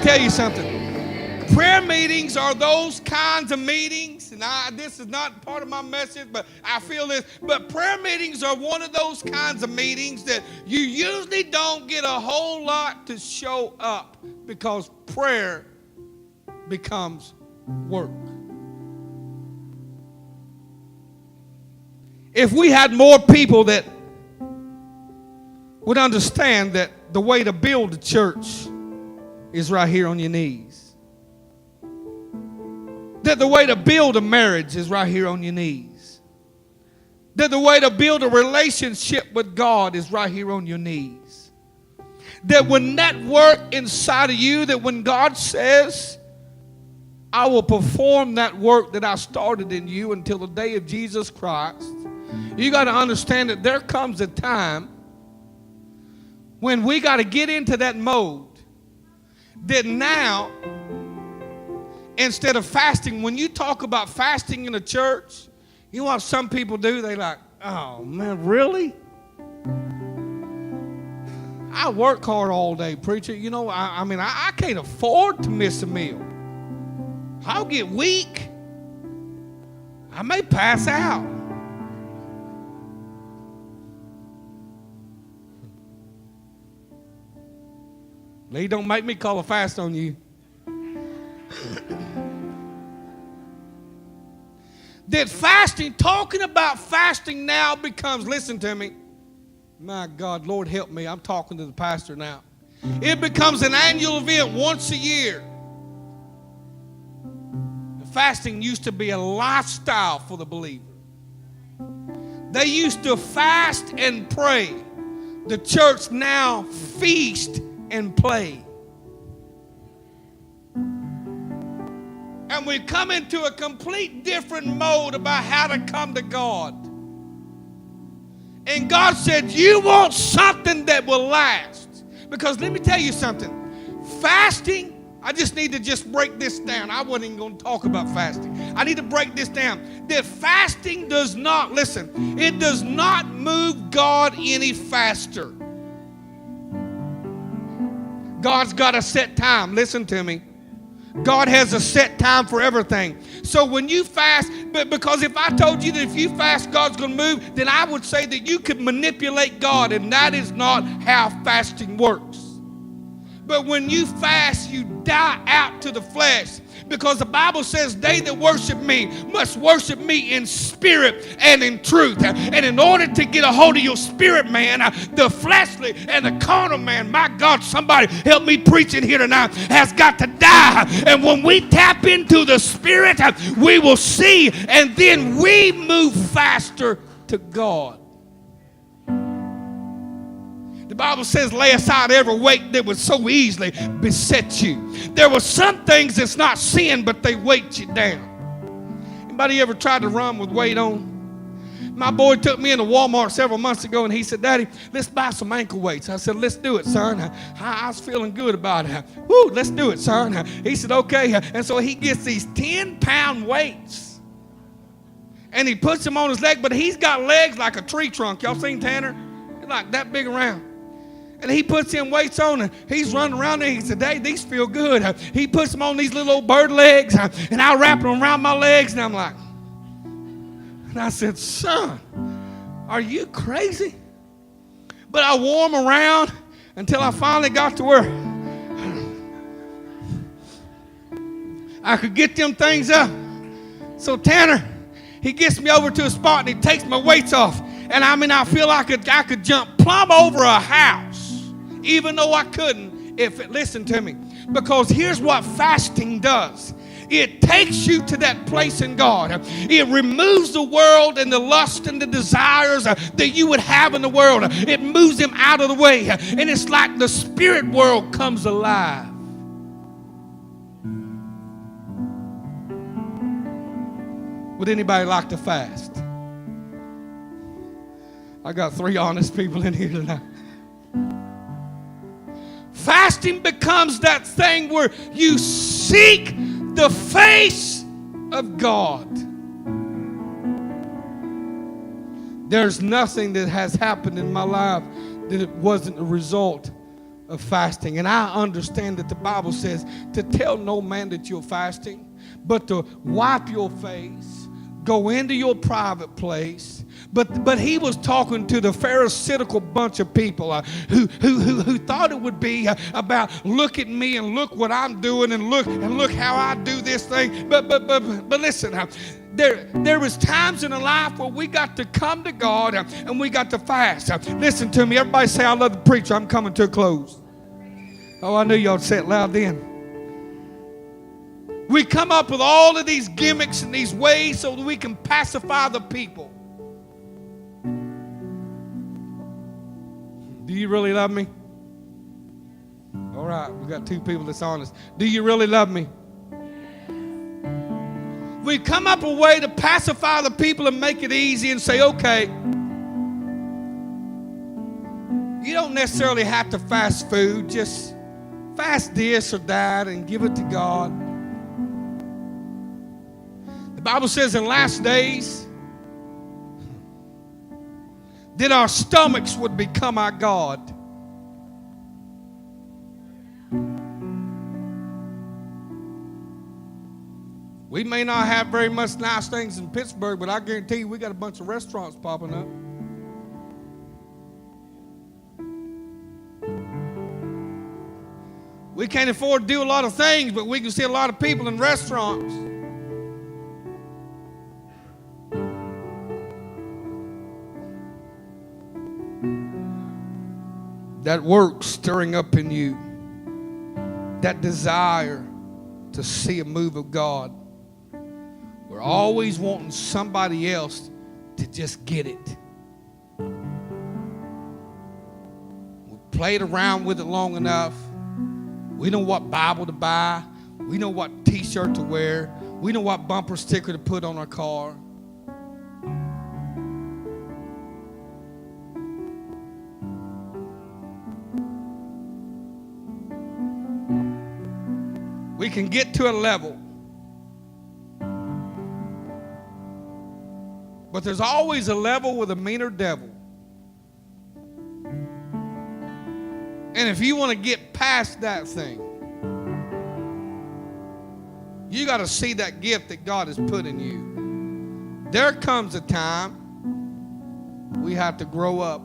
tell you something. Prayer meetings are those kinds of meetings, and this is not part of my message, but I feel this. But prayer meetings are one of those kinds of meetings that you usually don't get a whole lot to show up because prayer becomes work. If we had more people that would understand that the way to build a church is right here on your knees. That the way to build a marriage is right here on your knees. That the way to build a relationship with God is right here on your knees. That when that work inside of you, that when God says, I will perform that work that I started in you until the day of Jesus Christ, you got to understand that there comes a time when we got to get into that mode that now, instead of fasting, when you talk about fasting in a church, you know what some people do? They like, oh man, really? I work hard all day, preacher. You know, I can't afford to miss a meal. I'll get weak. I may pass out. Lee, don't make me call a fast on you. That fasting, talking about fasting now becomes, listen to me, my God, Lord help me, I'm talking to the pastor now. It becomes an annual event once a year. Fasting used to be a lifestyle for the believer. They used to fast and pray. The church now feast and play. And we come into a complete different mode about how to come to God. And God said, you want something that will last. Because let me tell you something. Fasting, I just need to break this down. I wasn't even going to talk about fasting. I need to break this down. That fasting does not, listen, it does not move God any faster. God's got a set time. Listen to me. God has a set time for everything. So when you fast, because if I told you that if you fast, God's going to move, then I would say that you could manipulate God, and that is not how fasting works. But when you fast, you die out to the flesh. Because the Bible says they that worship me must worship me in spirit and in truth. And in order to get a hold of your spirit, man, the fleshly and the carnal man, my God, somebody help me preach in here tonight, has got to die. And when we tap into the spirit, we will see, and then we move faster to God. The Bible says, lay aside every weight that would so easily beset you. There were some things that's not sin, but they weight you down. Anybody ever tried to run with weight on? My boy took me into Walmart several months ago, and he said, Daddy, let's buy some ankle weights. I said, let's do it, son. I was feeling good about it. Woo, let's do it, son. He said, okay. And so he gets these 10-pound weights, and he puts them on his leg, but he's got legs like a tree trunk. Y'all seen Tanner? He's like that big around. And he puts them weights on, and he's running around there. He said, Dad, these feel good. He puts them on these little old bird legs, and I wrap them around my legs, and I'm like, and I said, son, are you crazy? But I wore them around until I finally got to where I could get them things up. So Tanner, he gets me over to a spot, and he takes my weights off. And I feel like I could jump plumb over a house, even though I couldn't listen to me. Because here's what fasting does. It takes you to that place in God. It removes the world and the lust and the desires that you would have in the world. It moves them out of the way. And it's like the spirit world comes alive. Would anybody like to fast? I got 3 honest people in here tonight. Fasting becomes that thing where you seek the face of God. There's nothing that has happened in my life that it wasn't a result of fasting. And I understand that the Bible says to tell no man that you're fasting, but to wipe your face, go into your private place. But he was talking to the Pharisaical bunch of people who thought it would be about look at me and look what I'm doing and look how I do this thing. But listen, there is times in a life where we got to come to God and we got to fast. Listen to me. Everybody say, I love the preacher. I'm coming to a close. Oh, I knew y'all say it loud then. We come up with all of these gimmicks and these ways so that we can pacify the people. Do you really love me? All right, we got two people that's honest. Do you really love me? We come up with a way to pacify the people and make it easy and say, okay, you don't necessarily have to fast food. Just fast this or that and give it to God. The Bible says in last days that our stomachs would become our God. We may not have very much nice things in Pittsburgh, but I guarantee you we got a bunch of restaurants popping up. We can't afford to do a lot of things, but we can see a lot of people in restaurants. That work stirring up in you, that desire to see a move of God. We're always wanting somebody else to just get it. We played around with it long enough. We know what Bible to buy. We know what t-shirt to wear. We know what bumper sticker to put on our car. We can get to a level, but there's always a level with a meaner devil. And if you want to get past that thing, you got to see that gift that God has put in you. There comes a time we have to grow up.